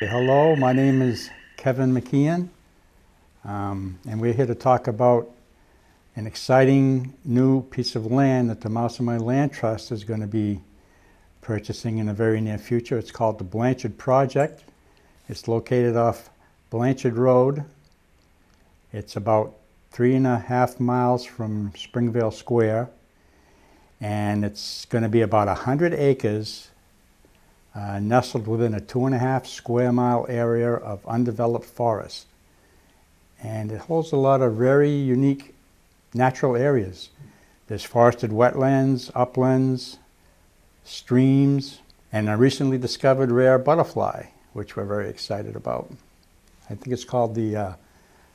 Hello, my name is Kevin McKeon, and we're here to talk about an exciting new piece of land that the Mousam Way Land Trust is going to be purchasing in the very near future. It's called the Blanchard Project. It's located off Blanchard Road. It's about 3.5 miles from Springvale Square, and it's going to be about 100 acres nestled within a 2.5 square mile area of undeveloped forest. And it holds a lot of very unique natural areas. There's forested wetlands, uplands, streams, and a recently discovered rare butterfly, which we're very excited about. I think it's called the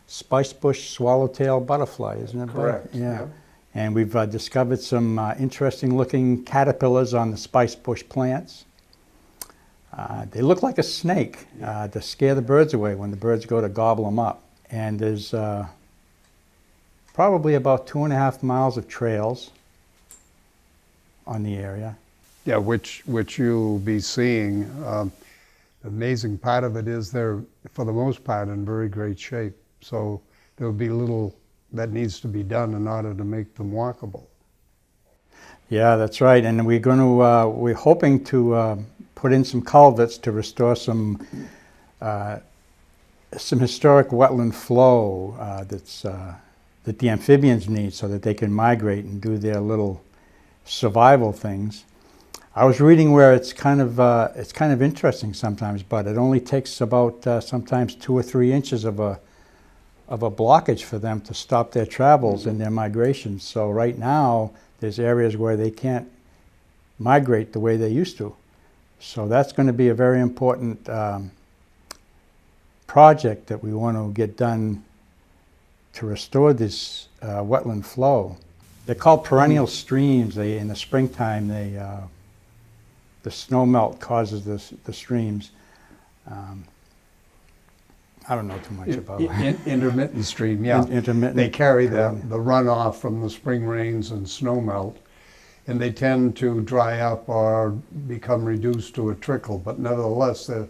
spicebush swallowtail butterfly, isn't it? Correct. Yeah. And we've discovered some interesting looking caterpillars on the spicebush plants. They look like a snake to scare the birds away when the birds go to gobble them up. And there's probably about 2.5 miles of trails on the area. Yeah, which you'll be seeing. The amazing part of it is they're, for the most part, in very great shape. So there'll be little that needs to be done in order to make them walkable. Yeah, that's right. And we're going to we're hoping to put in some culverts to restore some historic wetland flow that the amphibians need so that they can migrate and do their little survival things. I was reading where it's kind of interesting sometimes, but it only takes about sometimes 2 or 3 inches of a blockage for them to stop their travels and their migrations. So right now there's areas where they can't migrate the way they used to. So that's going to be a very important project that we want to get done to restore this wetland flow. They're called perennial streams. In the springtime, the snow melt causes the streams. I don't know too much about it. Intermittent stream, yeah. Intermittent. They carry the runoff from the spring rains and snow melt, and they tend to dry up or become reduced to a trickle, but nevertheless they're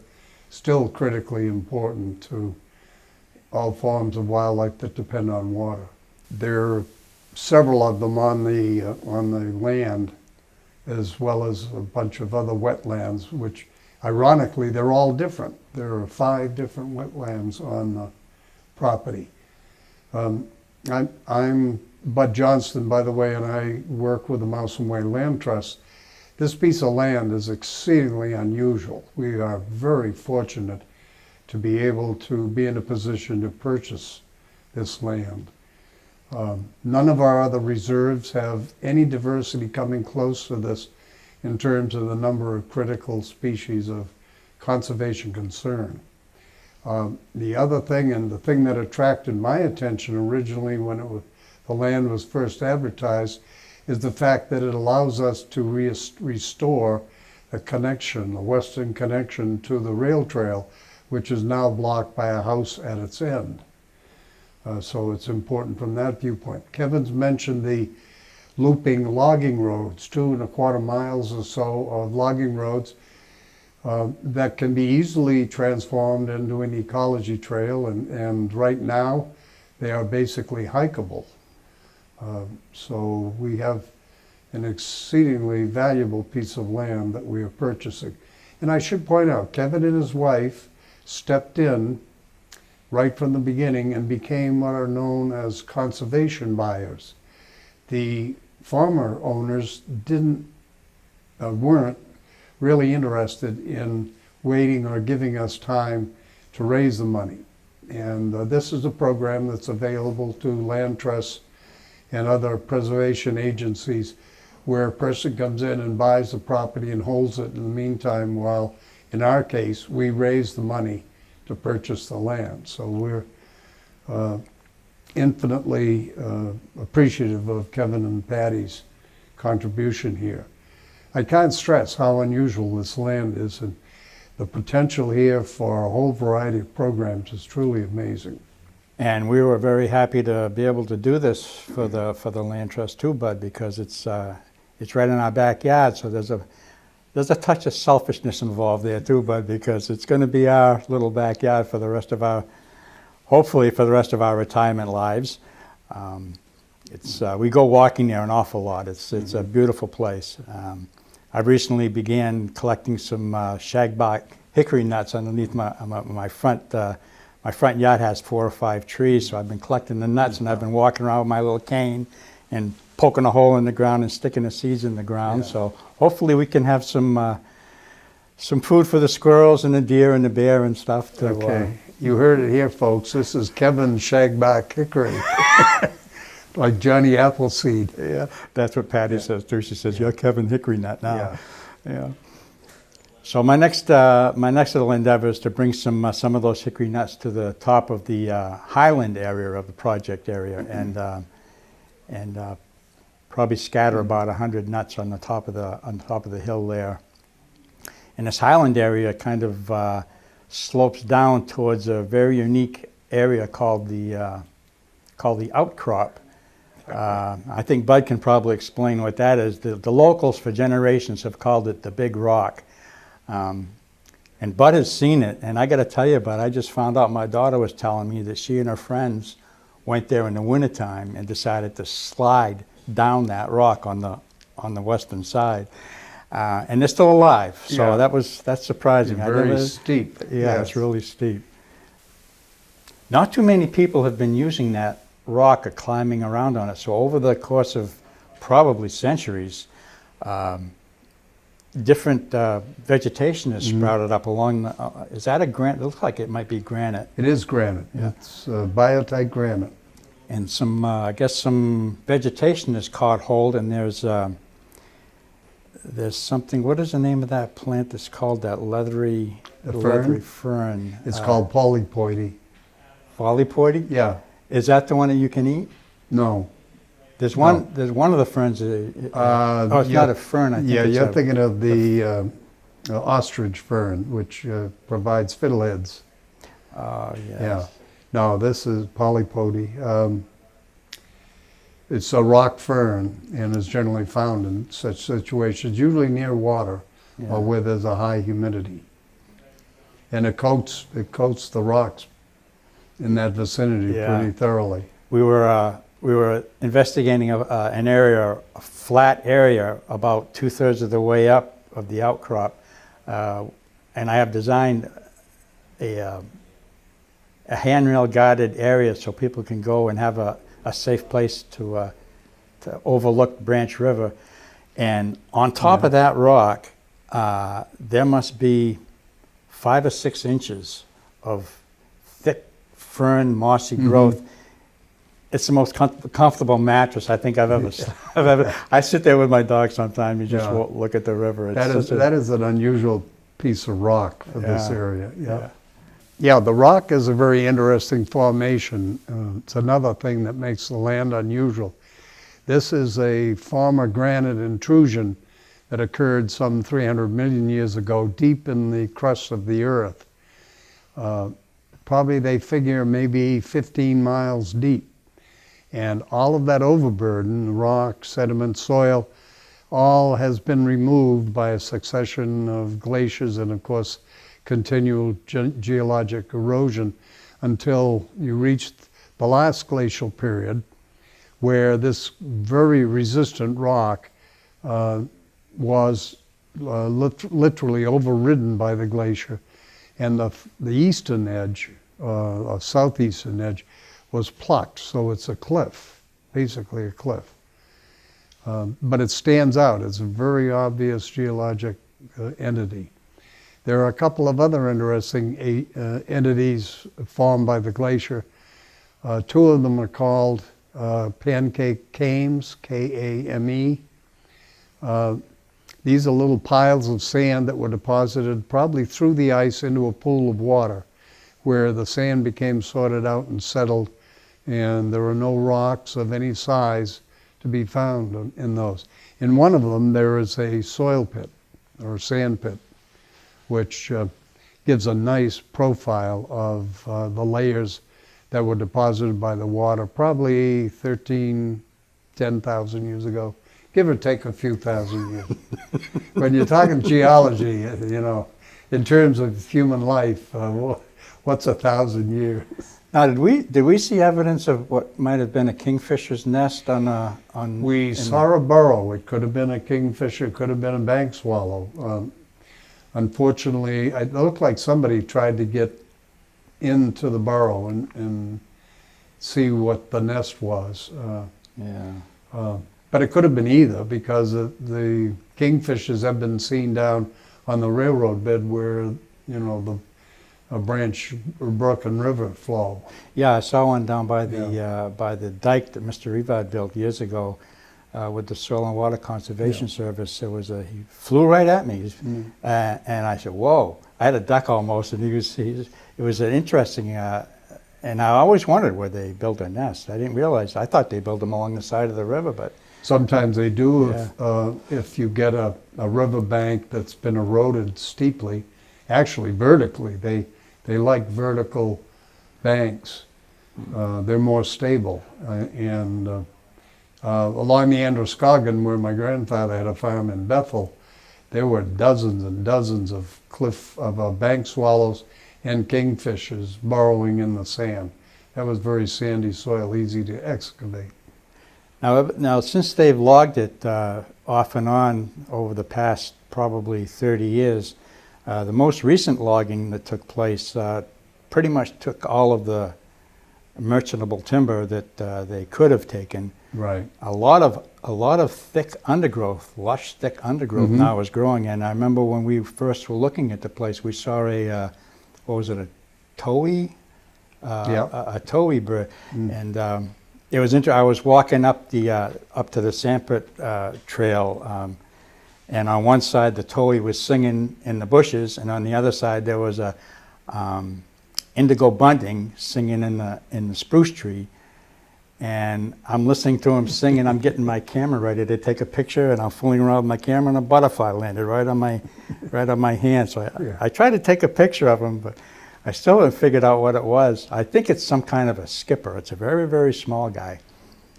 still critically important to all forms of wildlife that depend on water. There are several of them on the land, as well as a bunch of other wetlands, which ironically they're all different. There are 5 different wetlands on the property. I'm Bud Johnston, by the way, and I work with the Mousam Way Land Trust. This piece of land is exceedingly unusual. We are very fortunate to be able to be in a position to purchase this land. None of our other reserves have any diversity coming close to this in terms of the number of critical species of conservation concern. The other thing, and the thing that attracted my attention originally when the land was first advertised, is the fact that it allows us to restore the connection, the western connection to the rail trail, which is now blocked by a house at its end. So it's important from that viewpoint. Kevin's mentioned the looping logging roads, 2.25 miles or so of logging roads that can be easily transformed into an ecology trail, and right now they are basically hikeable. So we have an exceedingly valuable piece of land that we are purchasing. And I should point out, Kevin and his wife stepped in right from the beginning and became what are known as conservation buyers. The former owners weren't really interested in waiting or giving us time to raise the money. And this is a program that's available to land trusts and other preservation agencies, where a person comes in and buys the property and holds it in the meantime while, in our case, we raise the money to purchase the land. So we're infinitely appreciative of Kevin and Patty's contribution here. I can't stress how unusual this land is, and the potential here for a whole variety of programs is truly amazing. And we were very happy to be able to do this for the Land Trust too, Bud, because it's right in our backyard. So there's there's a touch of selfishness involved there too, Bud, because it's going to be our little backyard for the rest of our, hopefully for the rest of our retirement lives. We go walking there an awful lot. It's a beautiful place. I recently began collecting some shagbark hickory nuts underneath my front. My front yard has 4 or 5 trees, so I've been collecting the nuts, and I've been walking around with my little cane and poking a hole in the ground and sticking the seeds in the ground. Yeah. So hopefully we can have some food for the squirrels and the deer and the bear and stuff. Okay, you heard it here, folks. This is Kevin Shagbark Hickory, like Johnny Appleseed. Yeah, that's what Patty says too. She says, "You're Kevin Hickory Nut now." Yeah. So my next little endeavor is to bring some of those hickory nuts to the top of the highland area of the project area, and probably scatter about 100 nuts on the top of the hill there. And this highland area kind of slopes down towards a very unique area called the outcrop. I think Bud can probably explain what that is. The locals for generations have called it the Big Rock. And Bud has seen it, and I got to tell you, Bud, I just found out, my daughter was telling me that she and her friends went there in the wintertime and decided to slide down that rock on the western side. And they're still alive, so Yeah. that's surprising. Very steep. Yeah, Yes. it's really steep. Not too many people have been using that rock or climbing around on it, so over the course of probably centuries, different vegetation has sprouted up along the, is that a granite? It looks like it might be granite. It is granite. Yeah. It's biotite granite. And some, I guess some vegetation has caught hold, and there's something, what is the name of that plant that's called that leathery fern? It's called polypoety. Polypoety? Yeah. Is that the one that you can eat? No. There's one of the ferns, oh, it's not a fern, I think Yeah, it's you're thinking of the ostrich fern, which provides fiddleheads. Oh, yes. Yeah. No, this is polypoety. It's a rock fern and is generally found in such situations, usually near water or where there's a high humidity. And it coats the rocks in that vicinity pretty thoroughly. We were investigating an area, a flat area, about 2/3 of the way up of the outcrop, and I have designed a handrail guarded area so people can go and have a safe place to overlook Branch River. And on top of that rock, there must be 5 or 6 inches of thick fern, mossy growth. It's the most comfortable mattress I think I've ever. I sit there with my dog sometimes. You just look at the river. That is an unusual piece of rock for this area. Yeah, the rock is a very interesting formation. It's another thing that makes the land unusual. This is a former granite intrusion that occurred some 300 million years ago deep in the crust of the earth. Probably they figure maybe 15 miles deep. And all of that overburden, rock, sediment, soil, all has been removed by a succession of glaciers and, of course, continual geologic erosion until you reached the last glacial period, where this very resistant rock was literally overridden by the glacier, and the eastern edge, or southeastern edge, was plucked, so it's a cliff, basically a cliff. But it stands out. It's a very obvious geologic entity. There are a couple of other interesting entities formed by the glacier. 2 of them are called pancake kames, K-A-M-E. These are little piles of sand that were deposited probably through the ice into a pool of water, where the sand became sorted out and settled, and there are no rocks of any size to be found in those. In one of them, there is a soil pit, or sand pit, which gives a nice profile of the layers that were deposited by the water, probably 10,000 years ago, give or take a few thousand years. When you're talking geology, you know, in terms of human life, what's 1,000 years? Now, did we see evidence of what might have been a kingfisher's nest on? We saw a burrow. It could have been a kingfisher, it could have been a bank swallow. Unfortunately, it looked like somebody tried to get into the burrow and see what the nest was. But it could have been either, because the kingfishers have been seen down on the railroad bed where, you know, a branch or brook and river flow. Yeah, I saw one down by the dike that Mr. Rivard built years ago with the Soil and Water Conservation Service. He flew right at me, and I said, "Whoa!" I had a duck almost, and it was an interesting. And I always wondered where they built their nest. I didn't realize. I thought they built them along the side of the river, but sometimes they do. If you get a river bank that's been eroded steeply, actually vertically, they like vertical banks. They're more stable. And along the Androscoggin, where my grandfather had a farm in Bethel, there were dozens and dozens of bank swallows and kingfishers burrowing in the sand. That was very sandy soil, easy to excavate. Now, since they've logged it off and on over the past probably 30 years, the most recent logging that took place pretty much took all of the merchantable timber that they could have taken. Right. A lot of thick undergrowth, lush thick undergrowth now is growing. And I remember when we first were looking at the place, we saw a a towhee? A towhee bird. And it was interesting. I was walking up to the Sanford trail, and on one side the towhee was singing in the bushes, and on the other side there was a indigo bunting singing in the spruce tree. And I'm listening to him sing, and I'm getting my camera ready to take a picture, and I'm fooling around with my camera, and a butterfly landed right on my hand. So I tried to take a picture of him, but I still haven't figured out what it was. I think it's some kind of a skipper. It's a very, very small guy.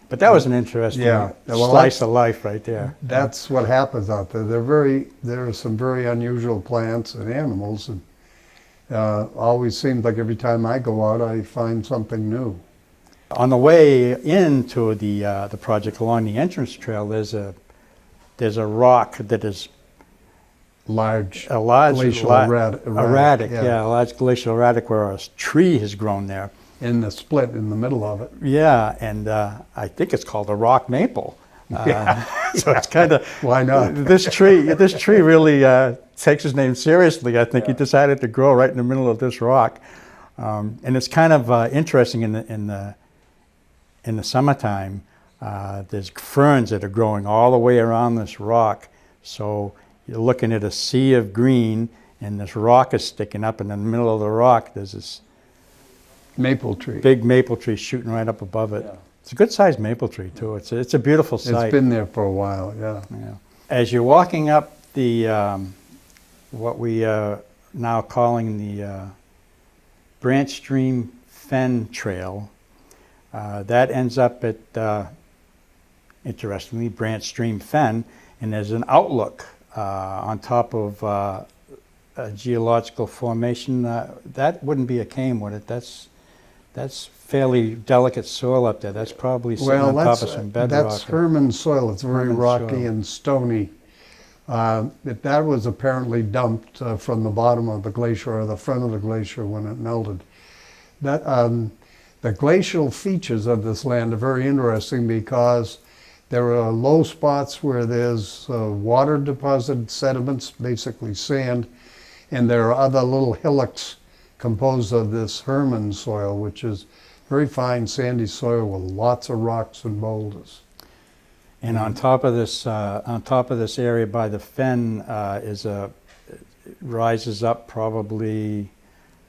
But that was an interesting slice of life right there. That's what happens out there. There are some very unusual plants and animals, and always seems like every time I go out, I find something new. On the way into the project along the entrance trail, there's a rock that is a large glacial erratic, a large glacial erratic where a tree has grown there. In the split in the middle of it. Yeah, and I think it's called a rock maple. So it's kind of why not? This tree really takes his name seriously. I think he decided to grow right in the middle of this rock, and it's kind of interesting in the summertime. There's ferns that are growing all the way around this rock. So you're looking at a sea of green, and this rock is sticking up, and in the middle of the rock there's this maple tree, big maple tree shooting right up above it. Yeah. It's a good-sized maple tree too. It's a beautiful sight. It's been there for a while, yeah. As you're walking up the what we are now calling the Branch Stream Fen Trail, that ends up at, interestingly, Branch Stream Fen, and there's an outlook on top of a geological formation. That wouldn't be a cane, would it? That's fairly delicate soil up there. That's probably sitting on top of some bedrock. That's Herman soil. It's very rocky and stony. That was apparently dumped from the bottom of the glacier or the front of the glacier when it melted. The glacial features of this land are very interesting because there are low spots where there's water deposited sediments, basically sand, and there are other little hillocks composed of this Herman soil, which is very fine sandy soil with lots of rocks and boulders. And on top of this area by the fen rises up probably,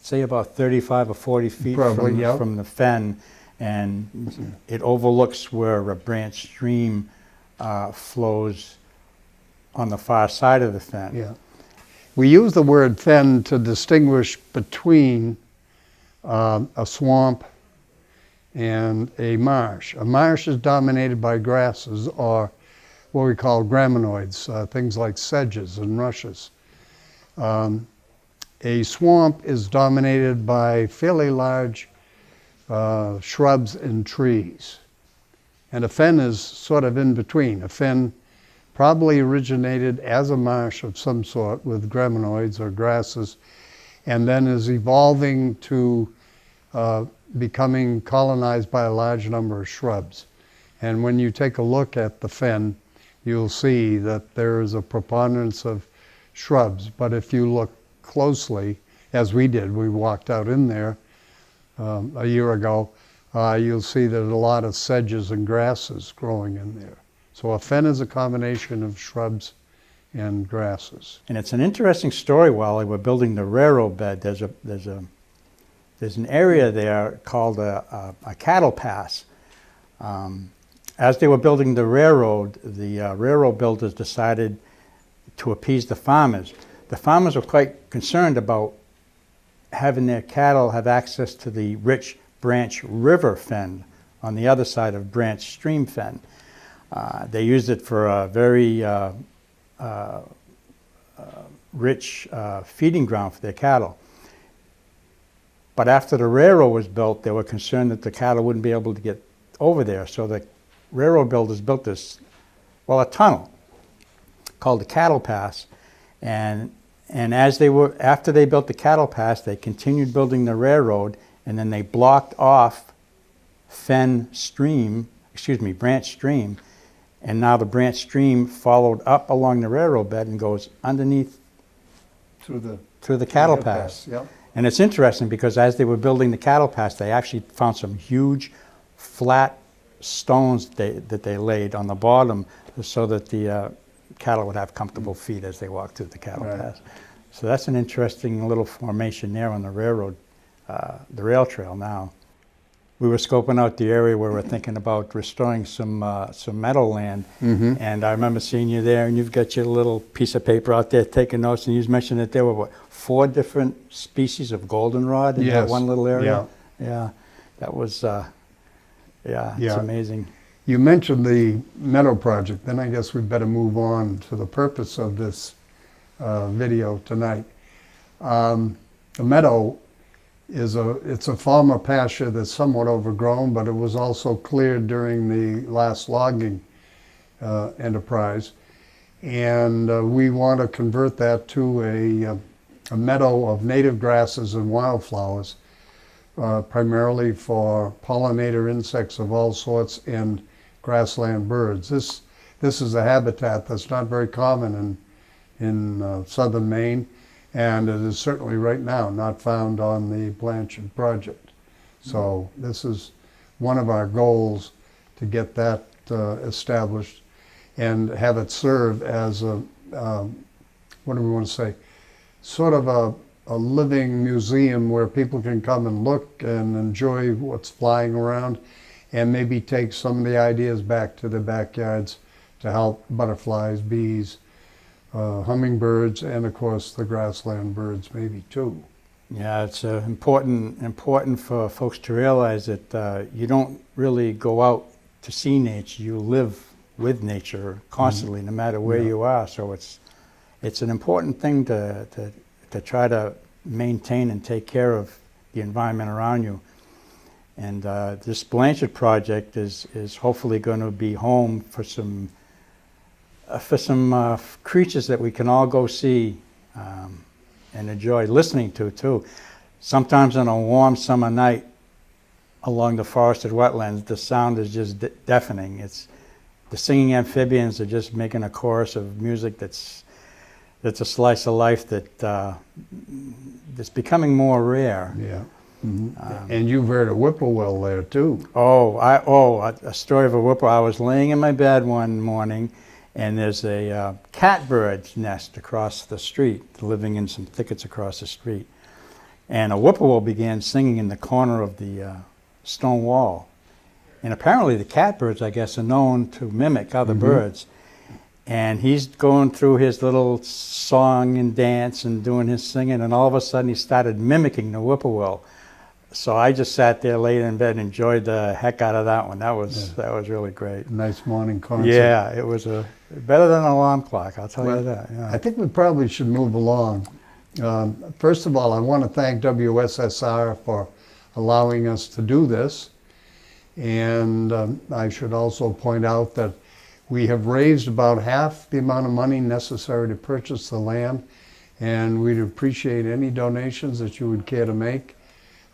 say about 35 or 40 feet from the fen, and it overlooks where a branch stream flows on the far side of the fen. Yeah. We use the word fen to distinguish between a swamp and a marsh. A marsh is dominated by grasses or what we call graminoids, things like sedges and rushes. A swamp is dominated by fairly large shrubs and trees. And a fen is sort of in between. A fen probably originated as a marsh of some sort with graminoids or grasses, and then is evolving to becoming colonized by a large number of shrubs. And when you take a look at the fen, you'll see that there is a preponderance of shrubs. But if you look closely, as we did, we walked out in there a year ago, you'll see that a lot of sedges and grasses growing in there. So a fen is a combination of shrubs and grasses. And it's an interesting story. While they were building the railroad bed, there's an area there called a cattle pass. As they were building the railroad builders decided to appease the farmers. The farmers were quite concerned about having their cattle have access to the rich Branch River fen on the other side of Branch Stream fen. They used it for a very rich feeding ground for their cattle. But after the railroad was built, they were concerned that the cattle wouldn't be able to get over there. So the railroad builders built this, a tunnel called the Cattle Pass. And after they built the Cattle Pass, they continued building the railroad, and then they blocked off Branch Stream, and now the Branch Stream followed up along the railroad bed and goes underneath through the Cattle Pass. Yep. And it's interesting because as they were building the Cattle Pass, they actually found some huge flat stones that they laid on the bottom so that the cattle would have comfortable feet as they walked through the Cattle Pass. So that's an interesting little formation there on the railroad, the rail trail now. We were scoping out the area where we're thinking about restoring some meadowland, and I remember seeing you there, and you've got your little piece of paper out there taking notes, and you mentioned that there were 4 different species of goldenrod in that one little area. Yeah, that was it's amazing. You mentioned the Meadow Project, then I guess we'd better move on to the purpose of this video tonight. The meadow it's a farmer pasture that's somewhat overgrown, but it was also cleared during the last logging enterprise. And we want to convert that to a meadow of native grasses and wildflowers, primarily for pollinator insects of all sorts and grassland birds. This is a habitat that's not very common in southern Maine, and it is certainly right now not found on the Blanchard Project. So this is one of our goals, to get that established and have it serve as a, what do we want to say, sort of a living museum where people can come and look and enjoy what's flying around, and maybe take some of the ideas back to their backyards to help butterflies, bees, hummingbirds, and of course the grassland birds maybe too. Yeah, it's important for folks to realize that you don't really go out to see nature, you live with nature constantly, no matter where you are. So it's an important thing to try to maintain and take care of the environment around you. And this Blanchard Project is hopefully going to be home for some creatures that we can all go see and enjoy listening to too. Sometimes on a warm summer night along the forested wetlands, the sound is just deafening. The singing amphibians are just making a chorus of music that's a slice of life that's becoming more rare. Yeah. And you've heard a whippoorwill there too. A story of a whippoorwill. I was laying in my bed one morning, and there's a catbird's nest across the street, living in some thickets across the street. And a whippoorwill began singing in the corner of the stone wall. And apparently the catbirds, I guess, are known to mimic other birds. And he's going through his little song and dance and doing his singing, and all of a sudden he started mimicking the whippoorwill. So I just sat there late in bed and enjoyed the heck out of that one. That was really great. Nice morning concert. Yeah, it was better than an alarm clock, I'll tell Well, you that. Yeah. I think we probably should move along. First of all, I want to thank WSSR for allowing us to do this. And I should also point out that we have raised about half the amount of money necessary to purchase the land, and we'd appreciate any donations that you would care to make.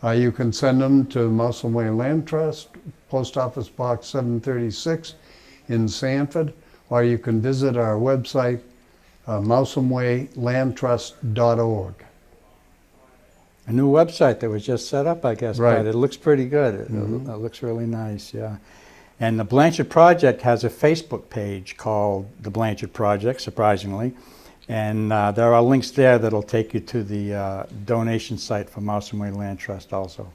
You can send them to Mousam Way Land Trust, Post Office Box 736 in Sanford, or you can visit our website, mousamwaylandtrust.org. A new website that was just set up, I guess, Right. but it looks pretty good. It looks really nice, yeah. And the Blanchard Project has a Facebook page called the Blanchard Project, surprisingly. And there are links there that'll take you to the donation site for Mousam Way Land Trust also.